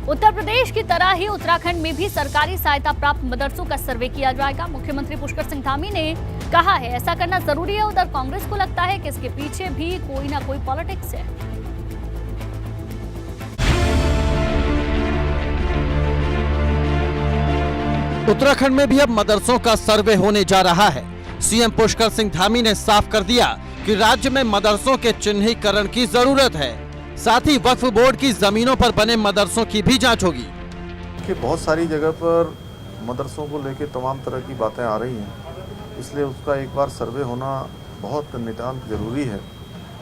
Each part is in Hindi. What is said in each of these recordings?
उत्तर प्रदेश की तरह ही उत्तराखंड में भी सरकारी सहायता प्राप्त मदरसों का सर्वे किया जाएगा। मुख्यमंत्री पुष्कर सिंह धामी ने कहा है ऐसा करना जरूरी है। उधर कांग्रेस को लगता है कि इसके पीछे भी कोई ना कोई पॉलिटिक्स है। उत्तराखंड में भी अब मदरसों का सर्वे होने जा रहा है। सीएम पुष्कर सिंह धामी ने साफ कर दिया कि राज्य में मदरसों के चिन्हीकरण की जरूरत है। साथ ही वक्फ बोर्ड की जमीनों पर बने मदरसों की भी जांच होगी। कि बहुत सारी जगह पर मदरसों को लेकर तमाम तरह की बातें आ रही हैं, इसलिए उसका एक बार सर्वे होना बहुत नितांत जरूरी है,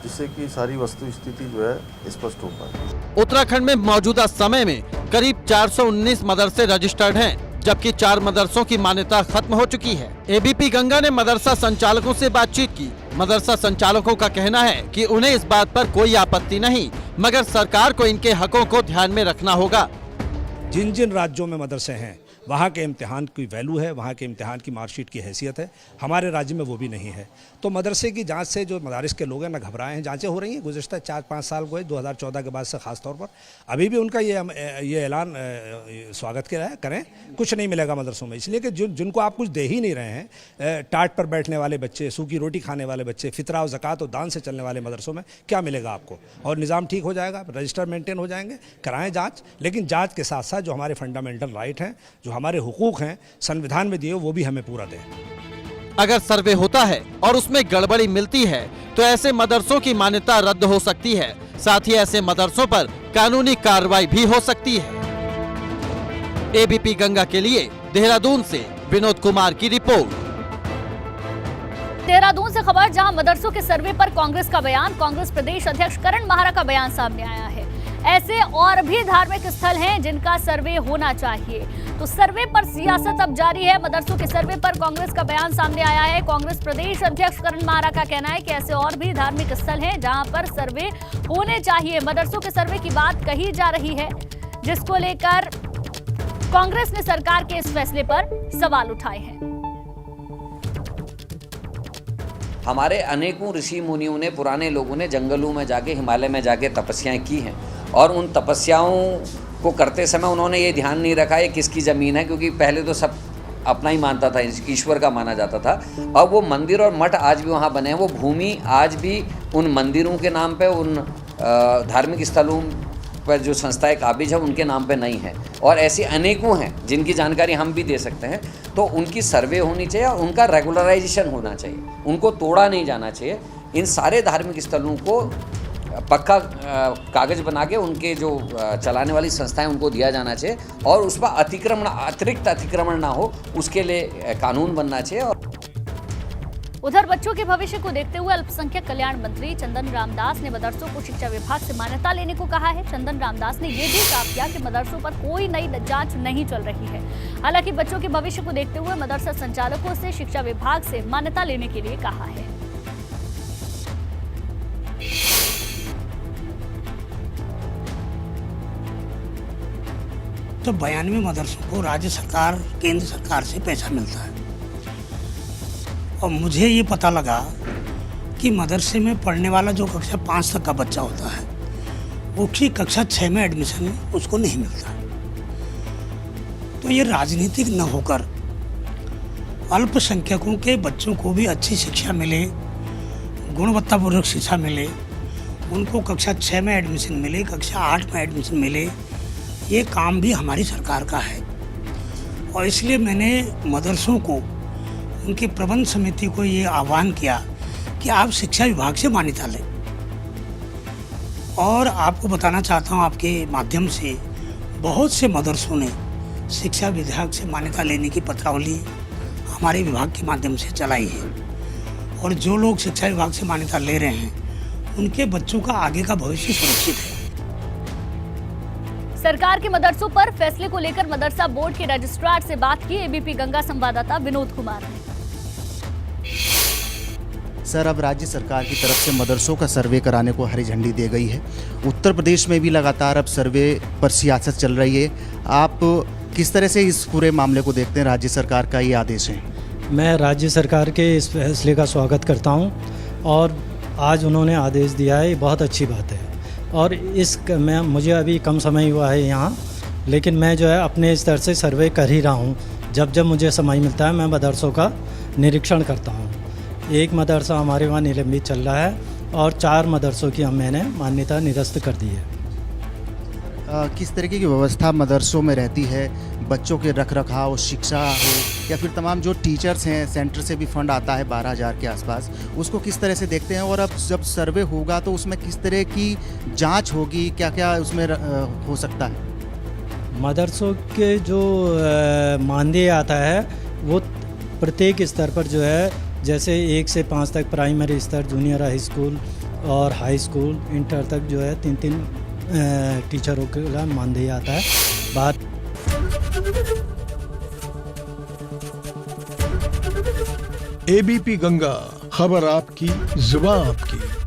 जिससे कि सारी वस्तु स्थिति जो है स्पष्ट हो पाए। उत्तराखंड में मौजूदा समय में करीब 419 मदरसे रजिस्टर्ड हैं, जबकि 4 मदरसों की मान्यता खत्म हो चुकी है। एबीपी गंगा ने मदरसा संचालकों से बातचीत की। मदरसा संचालकों का कहना है कि उन्हें इस बात पर कोई आपत्ति नहीं, मगर सरकार को इनके हकों को ध्यान में रखना होगा। जिन जिन राज्यों में मदरसे हैं वहाँ के इम्तिहान की वैल्यू है, वहाँ के इम्तिहान की मार्कशीट की हैसियत है। हमारे राज्य में वो भी नहीं है। तो मदरसे की जांच से जो मदारिस के लोग हैं ना घबराए हैं। जांचें हो रही हैं गुज़श्ता 4-5 साल को 2014 के बाद से ख़ास तौर पर। अभी भी उनका ये ऐलान स्वागत के है करें, कुछ नहीं मिलेगा मदरसों में, इसलिए कि जिनको आप कुछ दे ही नहीं रहे हैं, टाट पर बैठने वाले बच्चे, सूखी रोटी खाने वाले बच्चे, फितरा और ज़कात और दान से चलने वाले मदरसों में क्या मिलेगा आपको? और निज़ाम ठीक हो जाएगा, रजिस्टर मेंटेन हो जाएंगे, कराएं जाँच। लेकिन जाँच के साथ साथ जो हमारे फंडामेंटल राइट हैं, जो हमारे हुकूक हैं संविधान में दिए, वो भी हमें पूरा दें। अगर सर्वे होता है और उसमें गड़बड़ी मिलती है तो ऐसे मदरसों की मान्यता रद्द हो सकती है। साथ ही ऐसे मदरसों पर कानूनी कार्रवाई भी हो सकती है। एबीपी गंगा के लिए देहरादून से विनोद कुमार की रिपोर्ट। देहरादून से खबर, जहां मदरसों के सर्वे पर कांग्रेस का बयान, कांग्रेस प्रदेश अध्यक्ष करण माहरा का बयान सामने आया है। ऐसे और भी धार्मिक स्थल हैं जिनका सर्वे होना चाहिए। तो सर्वे पर सियासत अब जारी है। मदरसों के सर्वे पर कांग्रेस का बयान सामने आया है। कांग्रेस प्रदेश अध्यक्ष करण माहरा का कहना है कि ऐसे और भी धार्मिक स्थल हैं जहां पर सर्वे होने चाहिए। मदरसों के सर्वे की बात कही जा रही है, जिसको लेकर कांग्रेस ने सरकार के इस फैसले पर सवाल उठाए हैं। हमारे अनेकों ऋषि मुनियों ने, पुराने लोगों ने जंगलों में जाके, हिमालय में जाके तपस्याएं की हैं, और उन तपस्याओं को करते समय उन्होंने ये ध्यान नहीं रखा ये किसकी ज़मीन है, क्योंकि पहले तो सब अपना ही मानता था, ईश्वर का माना जाता था। अब वो मंदिर और मठ आज भी वहाँ बने हैं, वो भूमि आज भी उन मंदिरों के नाम पे, उन धार्मिक स्थलों पर जो संस्थाएं काबिज है उनके नाम पे नहीं है। और ऐसी अनेकों हैं जिनकी जानकारी हम भी दे सकते हैं। तो उनकी सर्वे होनी चाहिए और उनका रेगुलराइजेशन होना चाहिए, उनको तोड़ा नहीं जाना चाहिए। इन सारे धार्मिक स्थलों को पक्का कागज बना के उनके जो चलाने वाली संस्थाएं उनको दिया जाना चाहिए, और उस पर अतिरिक्त अतिक्रमण ना हो, उसके लिए कानून बनना चाहिए। उधर बच्चों के भविष्य को देखते हुए अल्पसंख्यक कल्याण मंत्री चंदन रामदास ने मदरसों को शिक्षा विभाग से मान्यता लेने को कहा है। चंदन रामदास ने ये भी साफ किया कि मदरसों पर कोई नई जांच नहीं चल रही है। हालांकि बच्चों के भविष्य को देखते हुए मदरसा संचालकों से शिक्षा विभाग से मान्यता लेने के लिए कहा है। तो 92 मदरसों को राज्य सरकार, केंद्र सरकार से पैसा मिलता है, और मुझे ये पता लगा कि मदरसे में पढ़ने वाला जो कक्षा 5 तक का बच्चा होता है, उसकी कक्षा 6 में एडमिशन उसको नहीं मिलता। तो ये राजनीतिक न होकर अल्पसंख्यकों के बच्चों को भी अच्छी शिक्षा मिले, गुणवत्तापूर्वक शिक्षा मिले, उनको कक्षा 6 में एडमिशन मिले, कक्षा 8 में एडमिशन मिले, ये काम भी हमारी सरकार का है। और इसलिए मैंने मदरसों को, उनकी प्रबंध समिति को ये आह्वान किया कि आप शिक्षा विभाग से मान्यता लें। और आपको बताना चाहता हूँ आपके माध्यम से, बहुत से मदरसों ने शिक्षा विभाग से मान्यता लेने की पत्रावली हमारे विभाग के माध्यम से चलाई है। और जो लोग शिक्षा विभाग से मान्यता ले रहे हैं, उनके बच्चों का आगे का भविष्य सुरक्षित है। सरकार के मदरसों पर फैसले को लेकर मदरसा बोर्ड के रजिस्ट्रार से बात की एबीपी गंगा संवाददाता विनोद कुमार ने। सर, अब राज्य सरकार की तरफ से मदरसों का सर्वे कराने को हरी झंडी दी गई है। उत्तर प्रदेश में भी लगातार अब सर्वे पर सियासत चल रही है। आप किस तरह से इस पूरे मामले को देखते हैं? राज्य सरकार का ये आदेश है। मैं राज्य सरकार के इस फैसले का स्वागत करता हूं, और आज उन्होंने आदेश दिया है, ये बहुत अच्छी बात है। और मुझे अभी कम समय हुआ है यहाँ, लेकिन मैं जो है अपने स्तर से सर्वे कर ही रहा हूँ। जब जब मुझे समय मिलता है मैं मदरसों का निरीक्षण करता हूँ। एक मदरसा हमारे वहाँ निलंबित चल रहा है और 4 मदरसों की मैंने मान्यता निरस्त कर दी है। किस तरीके की व्यवस्था मदरसों में रहती है? बच्चों के रख रखाव, शिक्षा हो या फिर तमाम जो टीचर्स हैं, सेंटर से भी फंड आता है 12,000 के आसपास, उसको किस तरह से देखते हैं? और अब जब सर्वे होगा तो उसमें किस तरह की जांच होगी, क्या क्या उसमें हो सकता है? मदरसों के जो मानदेय आता है वो प्रत्येक स्तर पर जो है, जैसे 1 से 5 तक प्राइमरी स्तर, जूनियर हाई स्कूल और हाई स्कूल, इंटर तक जो है 3-3 टीचरों का मानदेय आता है। बात एबीपी गंगा, खबर आपकी, जुबान आपकी।